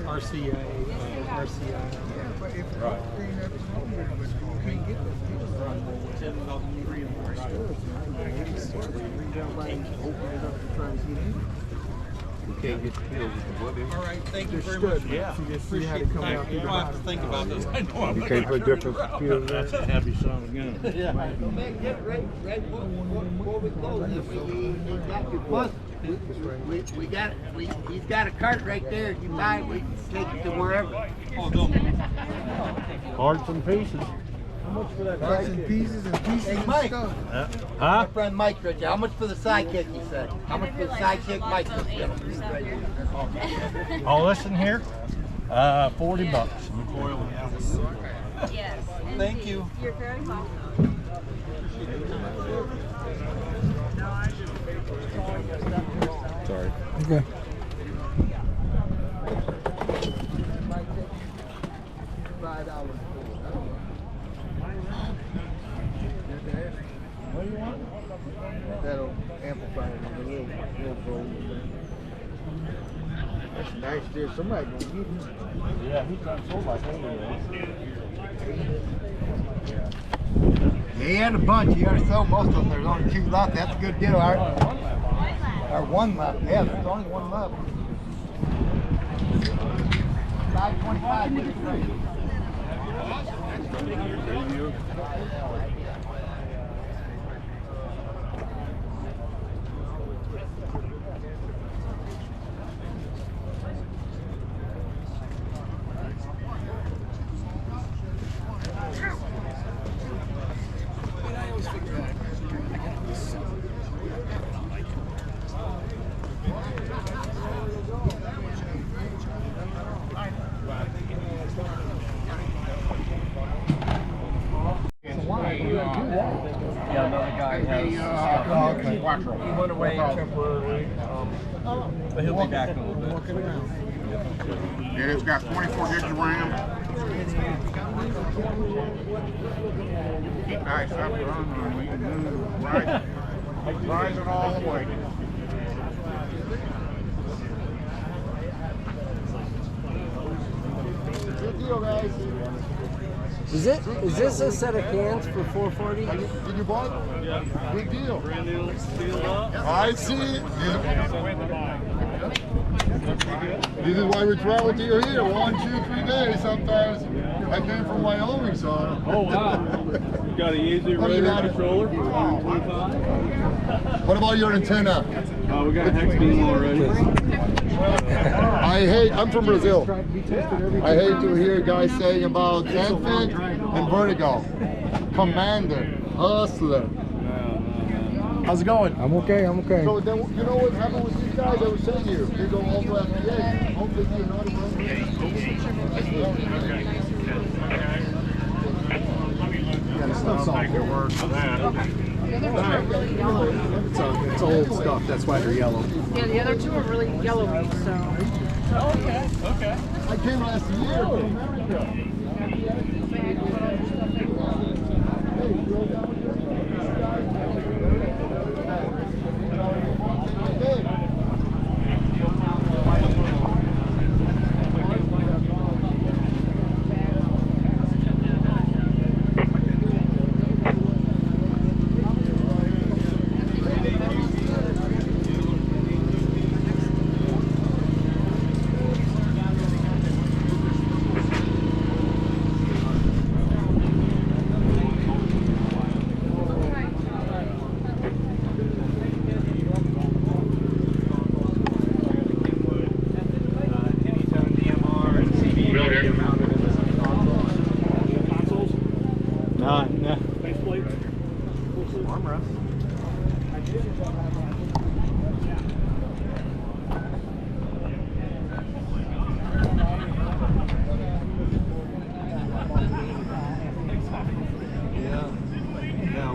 RCA. Right. We can't get the pills with the wood in. All right, thank you very much. Yeah. Appreciate it. I'll have to think about this. I know You can't put different pills in. That's a heavy son again. Yeah. Get right before we close. We got your bus. He's got a cart right there. You buy it, we can take it to wherever. Oh, no. Parts and pieces. How much for that? Parts and pieces Hey, Mike. and stuff. My friend Mike right there. How much for the sidekick, you said? How much for the sidekick, Mike? All this in here? $40. Yes. Thank you. You're very welcome. Sorry. Okay. What do you want? That'll amplify it a little gold. That's nice there. Somebody gonna get him. Yeah, he's not sold like anyway. He had a bunch. He already sold most of them. There's only 2 left. That's a good deal. Our 1 left. Yeah, there's only 1 left. 525. Yeah, another guy has. Okay. He went away temporarily, but he'll be back in a little bit. Yeah, it's got 24 gigs of RAM. Keep nice up running. We can move rising all the way. Good deal, guys. Is this a set of cans for 440? Did you buy it? Yeah. Good deal. Brand new, sealed up. I see it. This is why we travel to you here 1, 2, 3 days sometimes. I came from Wyoming, so. Oh, wow. You got an easy radar controller for 125. What about your antenna? We got a hex beam already. I'm from Brazil. I hate to hear guys saying about Hamfest and Vertigo. Commander, hustler. How's it going? I'm okay. So then, you know what happened with these guys? I was saying to you, they go all the way up to the edge. Hopefully you're not Sounds like it works for that. It's old stuff, that's why they're yellow. Yeah, the other 2 are really yellowy, so. Okay. I came last year from America.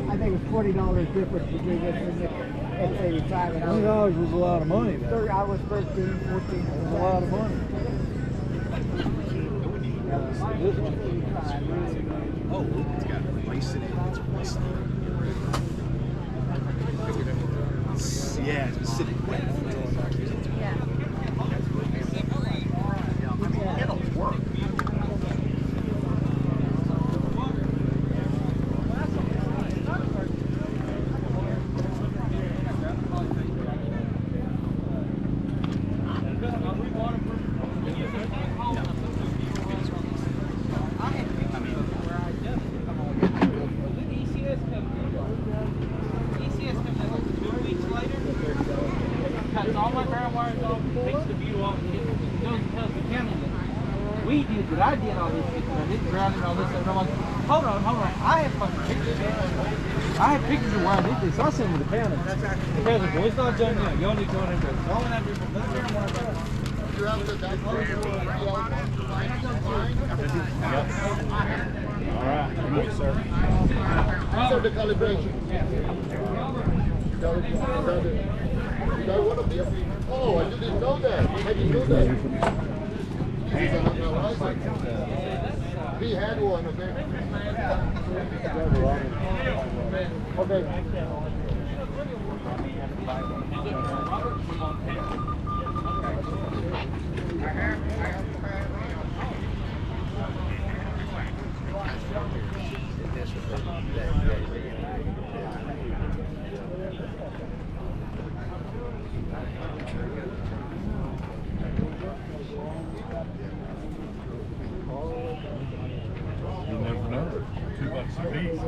I think it's $40 difference between this and the X85. And $20 was a lot of money. I was 13, 14. That was a lot of money. Oh, it's got rice in it. It's rusty. Yeah, it's been sitting wet. we did, but I did all this shit, and I didn't drown and all this stuff. And I'm like, hold on. I have fucking pictures. I have pictures of where I did this. So I sent them to the county. The county's like, well, it's not done yet. Y'all need to go in and do it. Y'all have to, let's hear one of those. You have the declaration. All right. Yes, sir. These are the calibration. You got one of these? Oh, I didn't know that. How do you know that? This is an analyzer. We had one, okay? Okay. You never know. $2 a piece.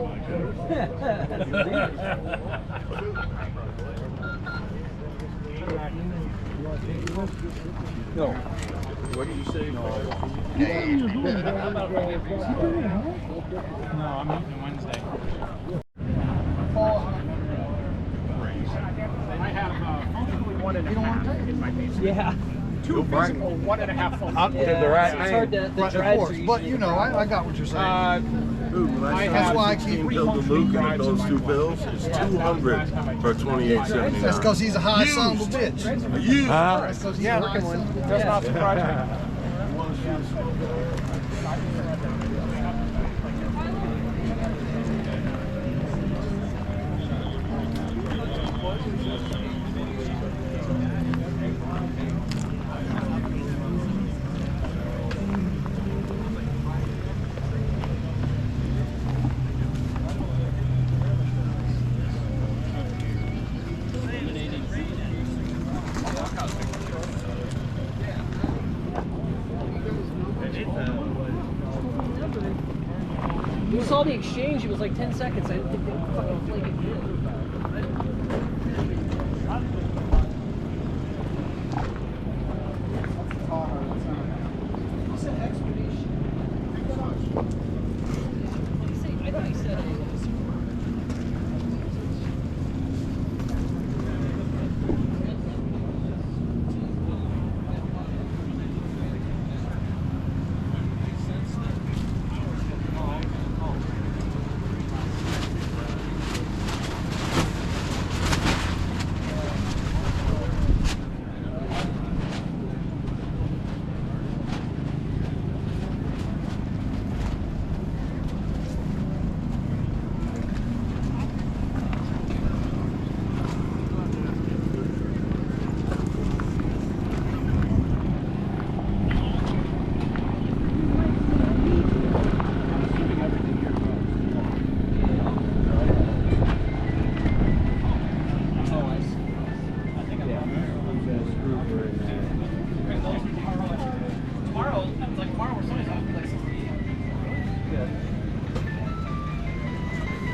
No. What did you say? No, I'm eating Wednesday. I have functionally 1 and 1.5 in my piece. Yeah. 2 physical, 1.5 functional. Up to the right It's hard name. to, the Of drives course, are but usually- you know, I got what you're saying. That's why I keep build the Luke and those 2 bills. It's 200 for $28.79. That's because he's a high son of a bitch. You. That's because he's a high son of a bitch. That's not surprising. You saw the exchange, it was like 10 seconds. I didn't think they would fucking flake it good. I thought he said it was.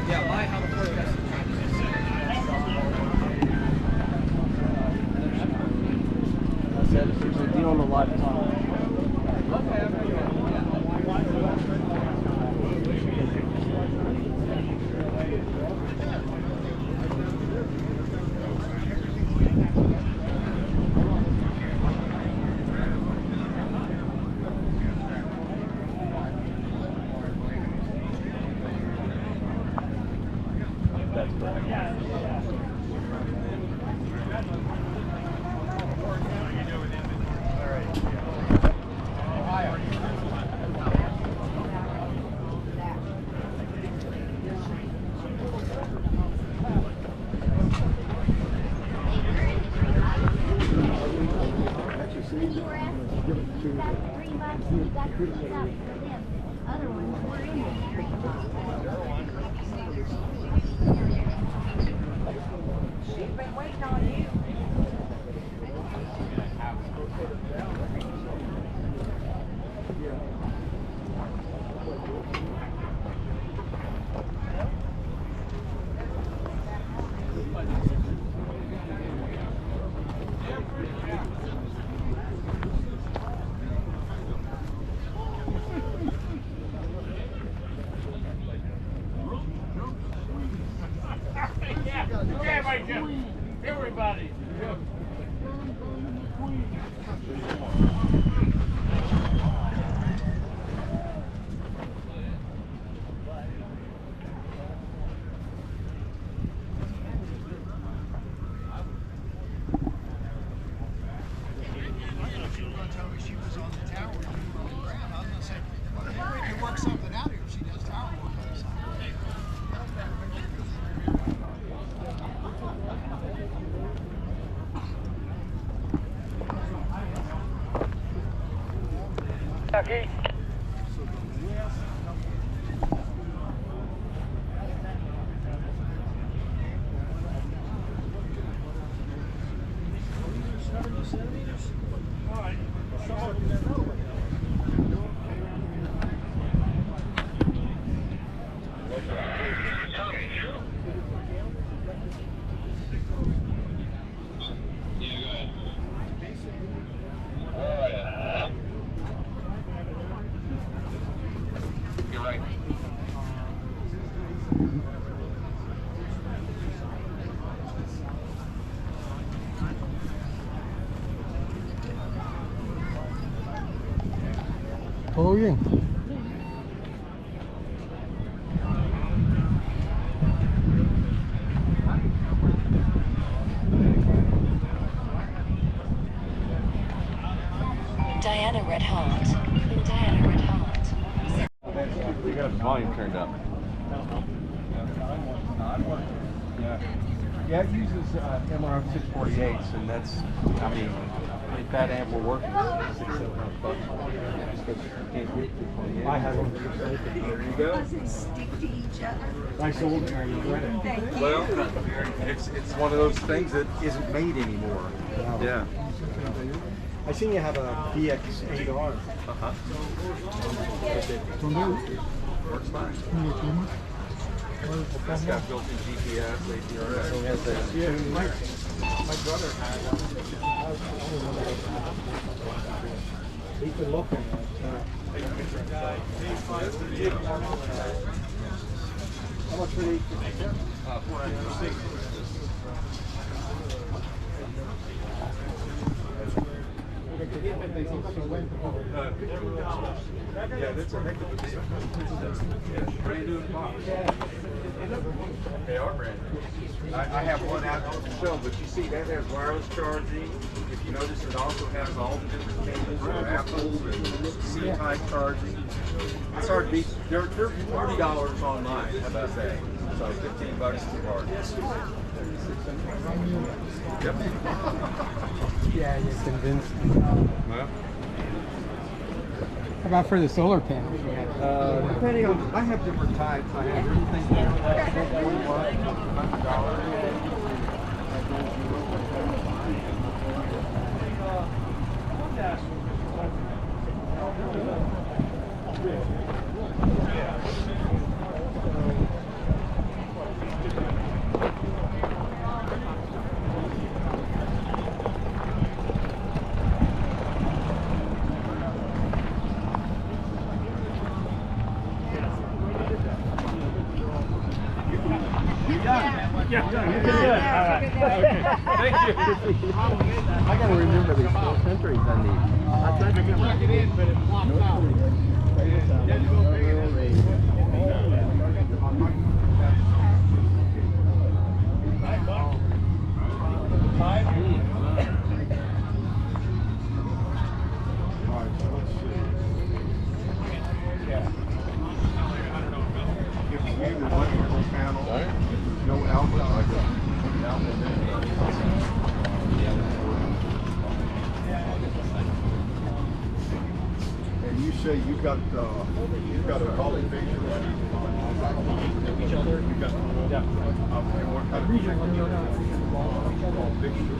Yeah, my how the forecast is I said if there's a deal on the live time. That's correct. Other ones were in there. She's been waiting on you. right, Jeff. Everybody. Oh yeah. Diana Red Hot. Diana Red Hot. You got the volume turned up. Yeah, it uses MRF 648s, and that's, I mean, if that amp will work, it's $600. Just because you can't get 648. I have one. There you go. Does it stick to each other? Nice old Thank you. Well, it's one of those things that isn't made anymore. Yeah. I seen you have a VX8R. Uh-huh. Works fine. It's got built-in GPS, APRS. Yeah, my brother had one. He's been looking How much for the 496. Yeah, that's a heck of a deal. Brand new box. They are brand new. I have one out on the show, but you see that has wireless charging. If you notice, it also has all the different cables for Apple and C-type charging. It's hard to beat. They're $30 online. How about that? So $15 to hard. Yep. Yeah, you're convinced. Well. How about for the solar panel? Depending on, I have different types. I have everything from $41 Yeah, you can do it. All right. Okay. Thank you. I gotta remember these 4 centuries I need. I tried to plug it in, but it flopped out. No outlet like that. And you say you got a calling picture ready? Each other. You got and what kind of picture?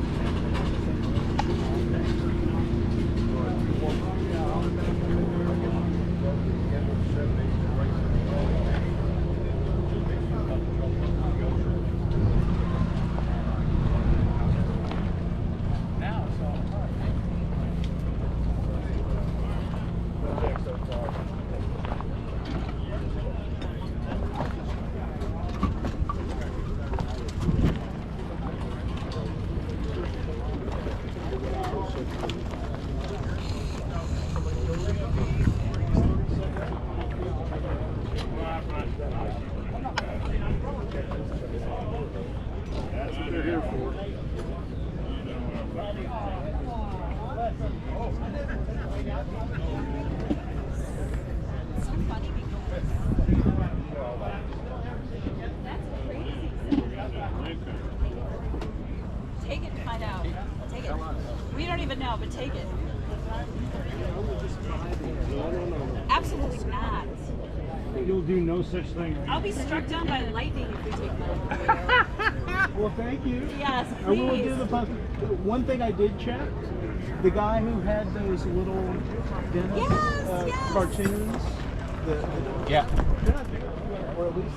Take it to find out. Take it. We don't even know, but take it. Absolutely not. You'll do no such thing. I'll be struck down by lightning if we take that. Well, thank you. Yes, I will please. do the puppy. One thing I did check, the guy who had those little Dennis cartoons. Yeah. Or at least.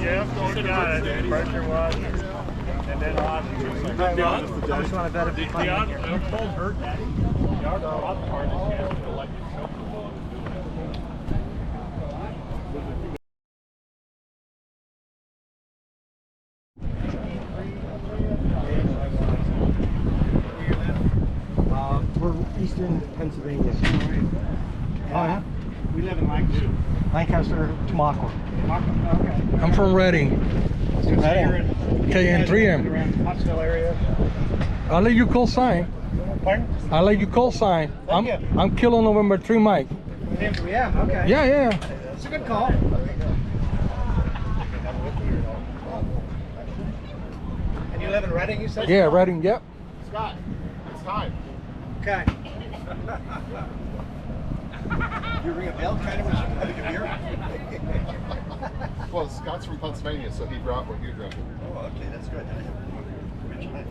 Yeah, I'm going to it. Pressure washer. And then I just want to bet if the cold hurt, Daddy. The other part is you have to let yourself. We're eastern Pennsylvania. Oh, yeah? We live in Lancaster, Tamaqua. Okay. I'm from Reading. Okay, and 3M. Around Pottsville area. I'll let you call sign. Pardon? I'll let you call sign. I'm Kilo November 3 Mike. Yeah, okay. Yeah. That's a good call. And you live in Reading, you said? Yeah, Reading, yep. Scott, it's time. Okay. You ring a bell, kind of, when you having a beer? Well, Scott's from Pennsylvania, so he brought what you drank. Oh, okay, that's good.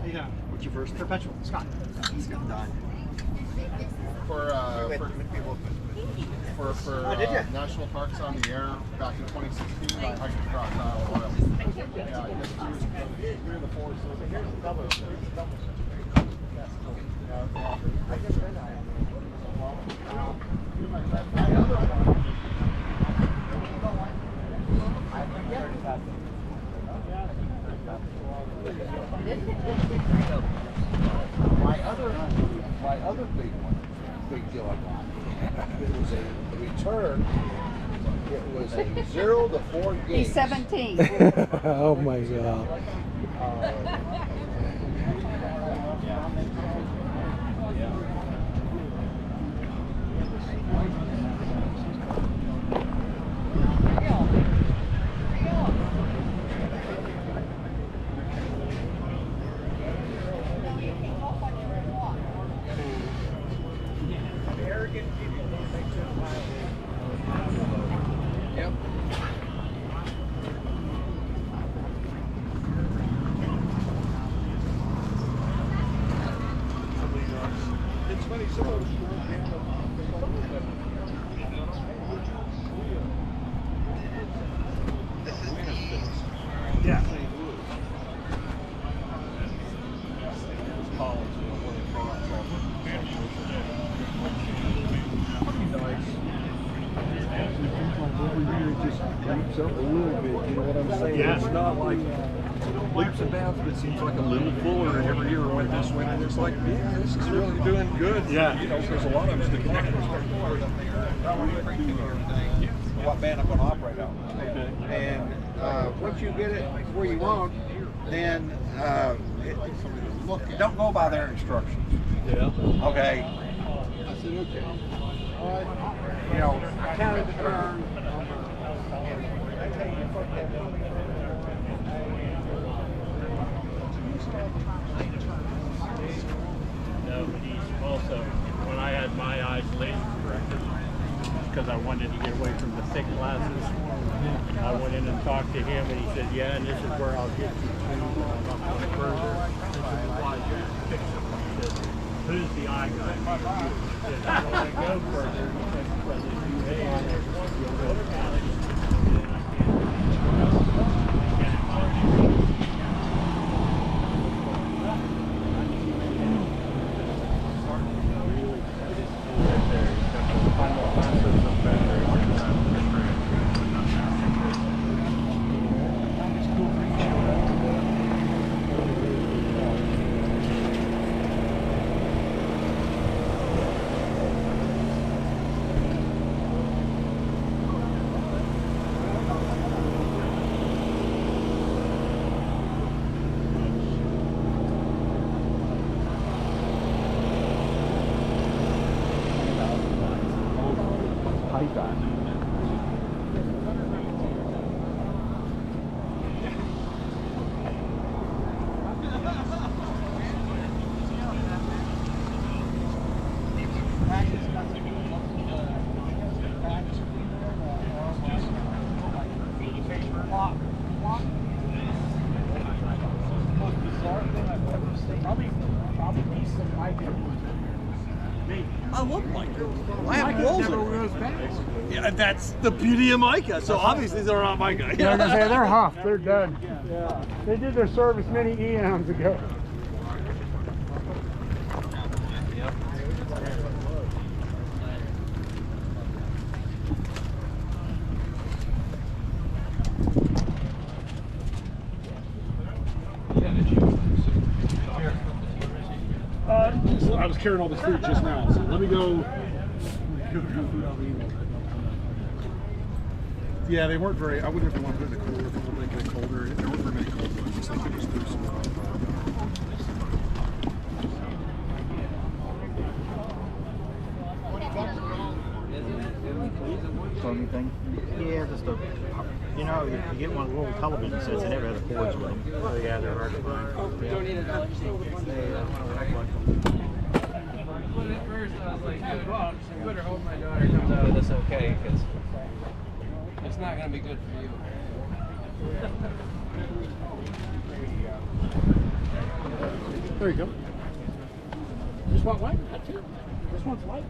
Yeah. What's your first? Perpetual. Scott. He's got done. For National Parks on the Air back in 2016, I hiked across Isle of Wight. Yeah, I guess you're in the forest. So here's the double. That's cool. Yeah, it's awesome. I guess they're not. My other big deal I got, it was a return, it was a 0 to 4 games. He's 17. Oh my God. It's not like leaps and bounds, but it seems like a little fuller every year we went this way, and it's like, yeah, this is really doing good. Yeah. You know, there's a lot of us that connect. What band I'm going to operate on. And once you get it where you want, then don't go by their instructions. Yeah. Okay. I said, okay. All right. You know, counted the turn. No, but he's also, when I had my eyes laser corrected, because I wanted to get away from the thick glasses, I went in and talked to him, and he said, yeah, and this is where I'll get you to. I'm not going further. This is why you fix it. He said, who's the eye guy? He said, I don't want to go further. He said, because if you hang, you'll go past it. And then I can't. Probably pieces of my I love mica. I have rolls of it. Yeah, that's the beauty of mica. So obviously they're not mica. Yeah, they're Huff. They're done. Yeah. They did their service many eons ago. I was carrying all this food just now, so let me go. Yeah, they weren't very. I wouldn't have wanted to put it in the cooler if it would make it colder. There weren't very many cold ones. Just like it was through some. Anything? Yeah, just a. You know, you get one of the little television sets, they never had the cords with them. Oh, yeah, they're hard to find. Don't need a dollar. At first, I was like, good, well, I better hope my daughter comes out of this okay, because it's not going to be good for you. There you go. Just want white? That's it. This one's white.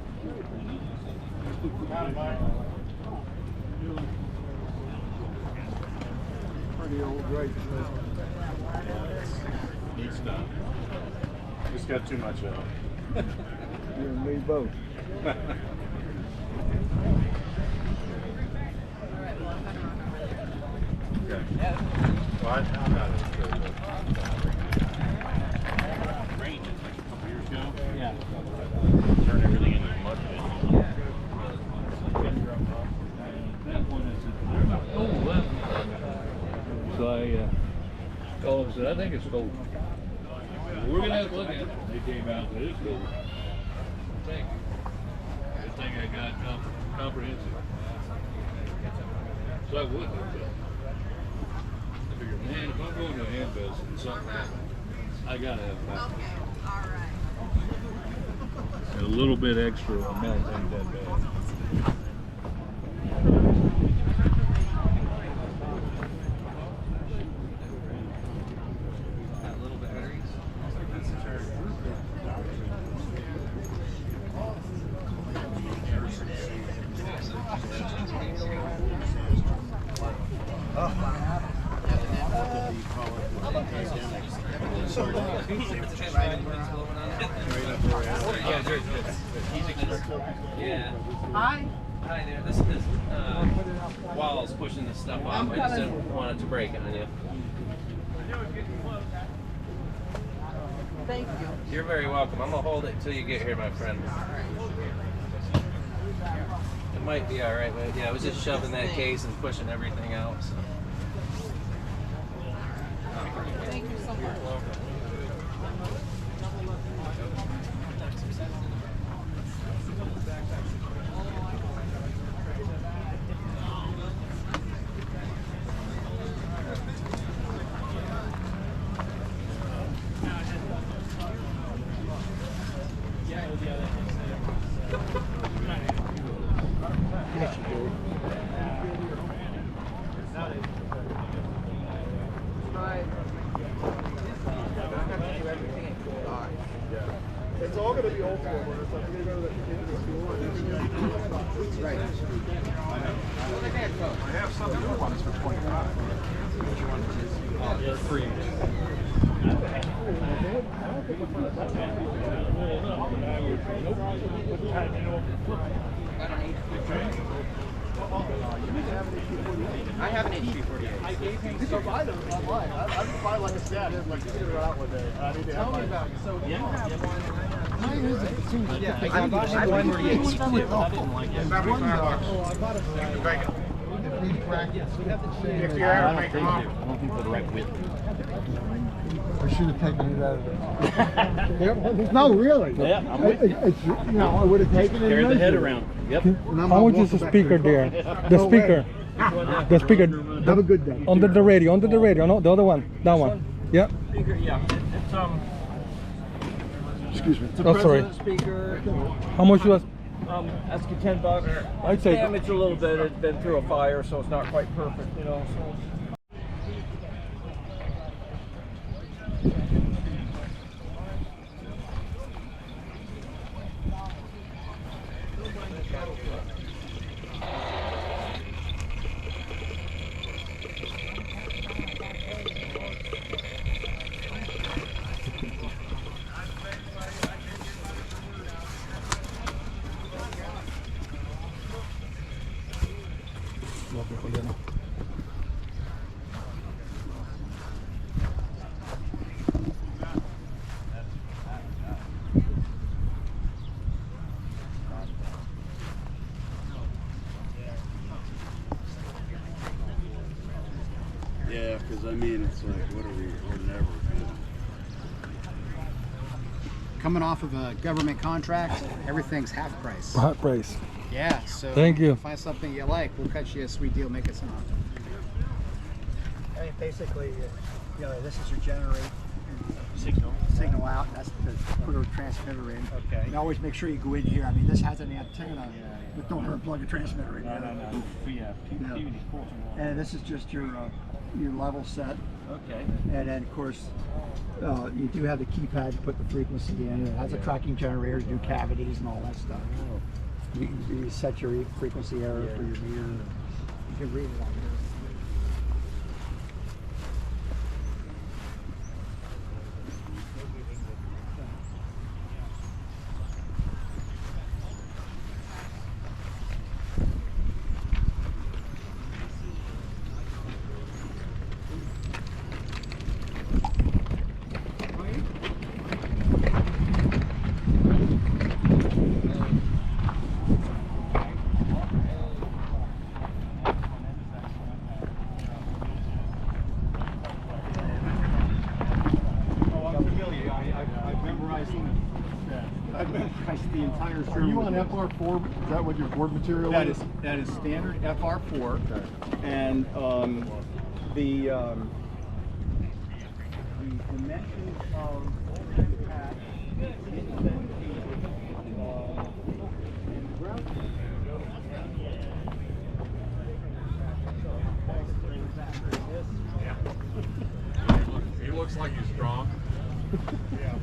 Pretty old grape. Neat stuff. Just got too much of it. You and me both. Okay. Well, I found out it was good. Rained it like a couple years ago. Yeah. Turn everything into a mud pit. So I called and said, I think it's gold. We're going to have to look at it. They came out and said, it's gold. Thank you. Good thing I got comprehensive. So I would have done. I figured, man, if I'm going to a Hamfest and something happens, I got to have that. Okay, all right. And a little bit extra amount ain't that bad. Yeah. Hi. Hi there. This wall's pushing this stuff off. I just didn't want it to break on you. Thank you. You're very welcome. I'm gonna hold it until you get here, my friend. It might be all right, but yeah, I was just shoving that case and pushing everything out. So. Thank you so much. It's all going to be old school, but it's like we're going to go to the school and right. I have some new ones for 25. Yeah, free. I have an HP48. I gave him. You can buy them online. I just buy like a set. Like figure it out one day. I need to Tell have me about it. So you have one. Mine isn't. Yeah, I got one. I didn't like it. $75. Oh, I bought it. Bacon. If we practice, If you I ever don't make think them I don't think they're the right width. I should have taken it out of there. No, really. Yeah, I'm with you. It's, you know, I would have taken it. Carry the head measured. around. Yep. How much is the speaker there? The speaker. The speaker. Have a good day. Under the radio. Under the radio. No, the other one. That one. Yeah. Speaker, yeah. It's Excuse me. it's a Oh, sorry. president speaker. How much was? Ask you $10. I'd say. Damaged a little bit. It's been through a fire, so it's not quite perfect, you know. So. Because I mean, it's like, we're never gonna. Coming off of a government contract, everything's half price. Hot price. Yeah, so Thank you. Find something you like, we'll cut you a sweet deal, make it some. I mean, basically, you know, this is your generator. Signal out, that's to put a transmitter in. Okay. And always make sure you go in here. I mean, this has an antenna, but don't ever plug a transmitter in. No. Yeah. And this is just your level set. Okay. And then, of course, you do have the keypad to put the frequency in. It has a tracking generator to do cavities and all that stuff. You set your frequency error for your meter. You can read it on here. The entire Are you on FR4? Is that what your board material is? That is standard FR4, and the dimensions of the patch He looks like he's strong. Yeah.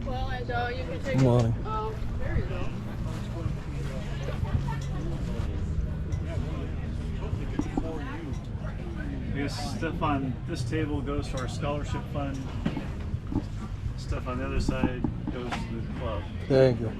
Well, and you can take Good morning. there you go. I guess stuff on this table goes to our scholarship fund. Stuff on the other side goes to the club. Thank you.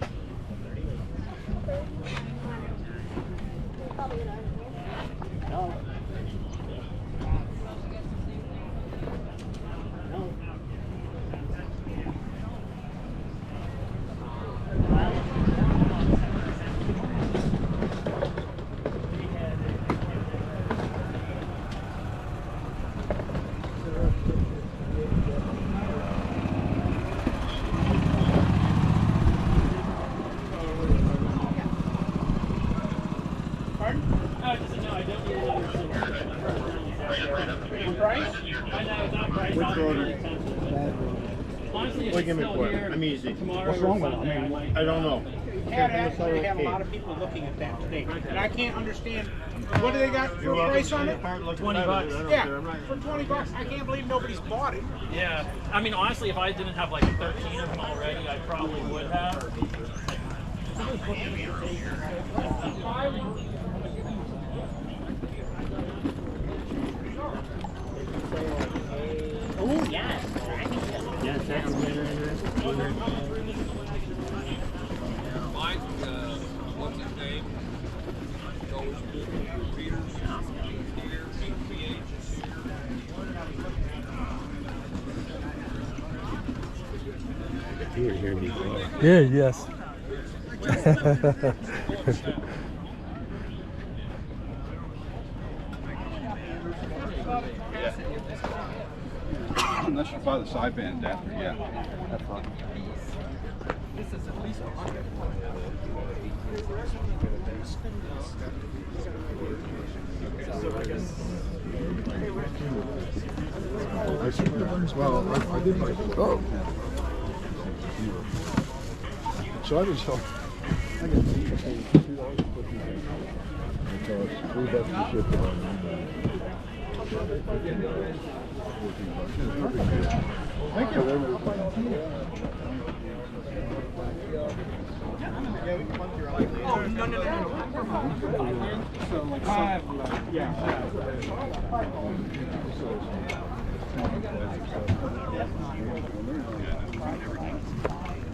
I'm easy. What's wrong with it? I mean, I don't know. We have a lot of people looking at that today, and I can't understand. What do they got for a price on it? $20. Yeah, for $20. I can't believe nobody's bought it. Yeah, I mean, honestly, if I didn't have like 13 of them already, I probably would have. Oh, yeah. Yeah, that's Mike, what's his name? Goes to Peters. Here, here we go. Yeah, yes. Unless you buy the sideband adapter, yeah. That's fine. This is at least 100. Well, I did like. Oh. So I was so. I got $2 because $3 to ship it on. Thank you. Oh, no. So like 5, yeah.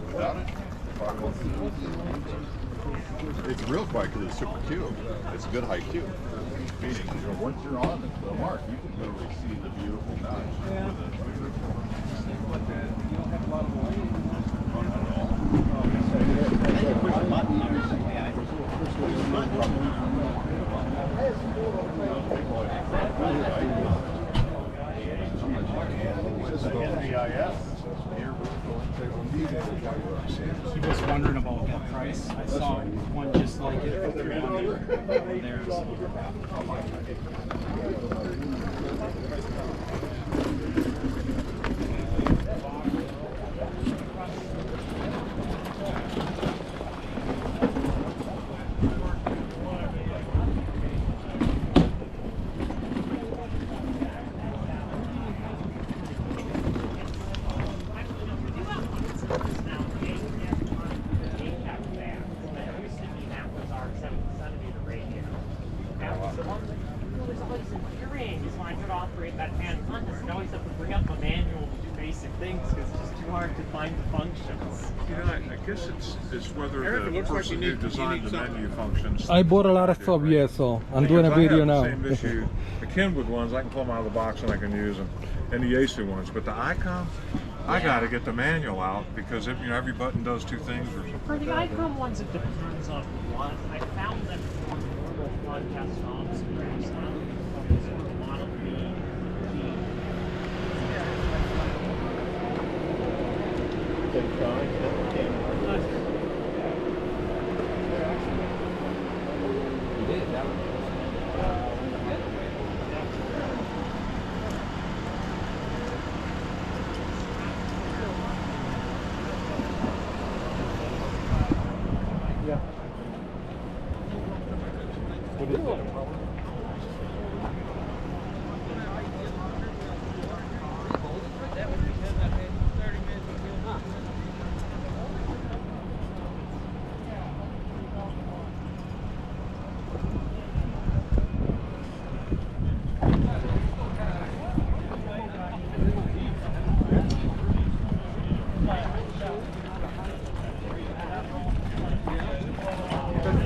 Without it? It's real quiet because it's super cute. It's a good height too. Meaning, once you're on the mark, you can literally see the beautiful notch. Yeah. You don't have a lot of light. He was wondering about that price. I saw one just like it for $300 there. I bought a lot of stuff, yeah, so I'm doing a video now. Same issue. The Kenwood ones, I can pull them out of the box and I can use them, and the Yaesu ones. But the Icon, I got to get the manual out because if, every button does two things or something. For the Icon ones, it depends on what. I found them on normal podcast knobs perhaps not. Because a lot of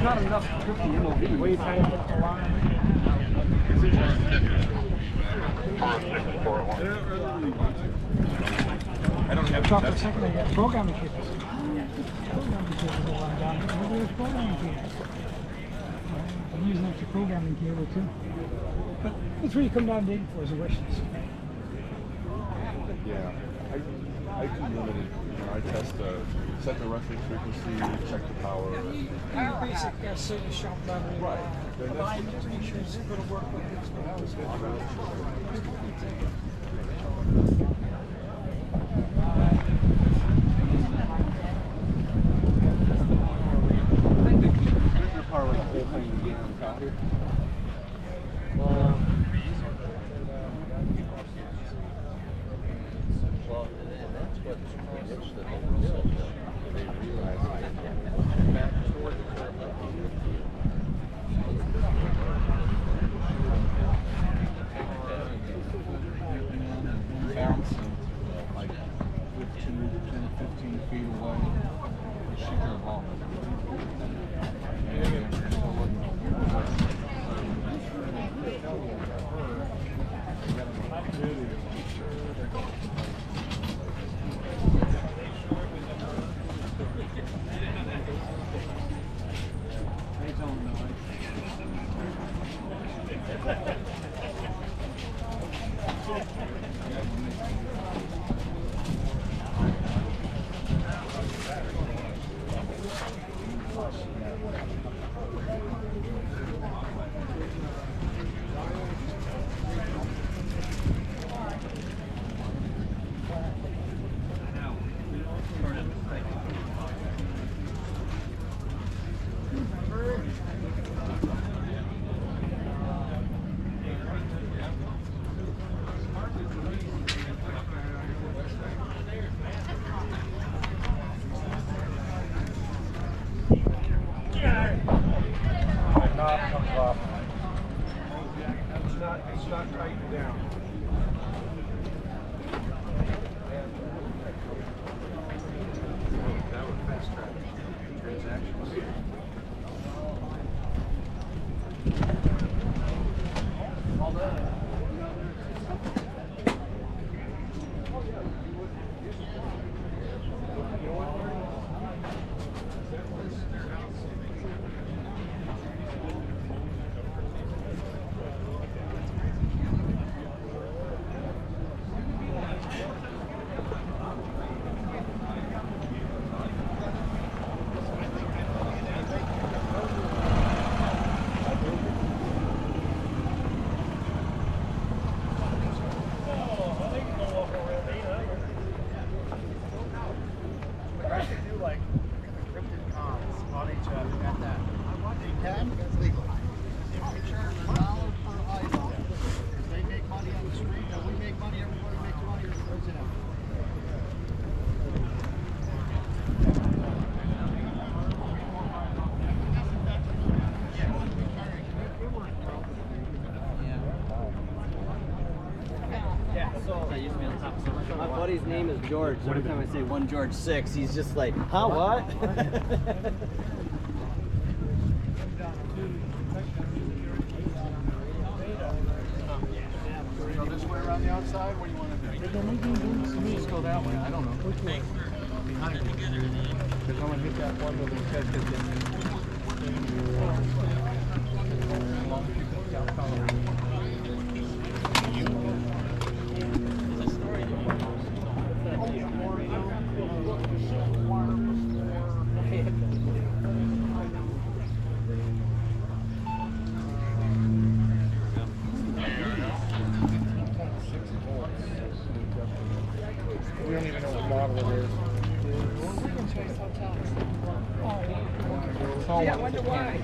Not enough to cook the MOV. Wait, I put the line. I don't have Talk for a second, I got programming kits. Programming kits is all I'm down. Maybe there's programming kits. I'm using extra programming cable too. But that's what you come down to Dayton for is a wish list. Yeah, I do limited. I test set the reference frequency, check the power. Our basic service shop level. Right. I'm pretty sure it's going to work with this. Like 15 feet away, she goes off. It's not tightened down. That would fast track transactions. My buddy's name is George. So every time I say 1 George 6, he's just like, huh, what? Go this way around the outside? What do you want to do? Let's go that way. I don't know. Which way? Behind me. Because I'm going to hit that one where it says we don't even know what model it is. Yeah, I wonder why.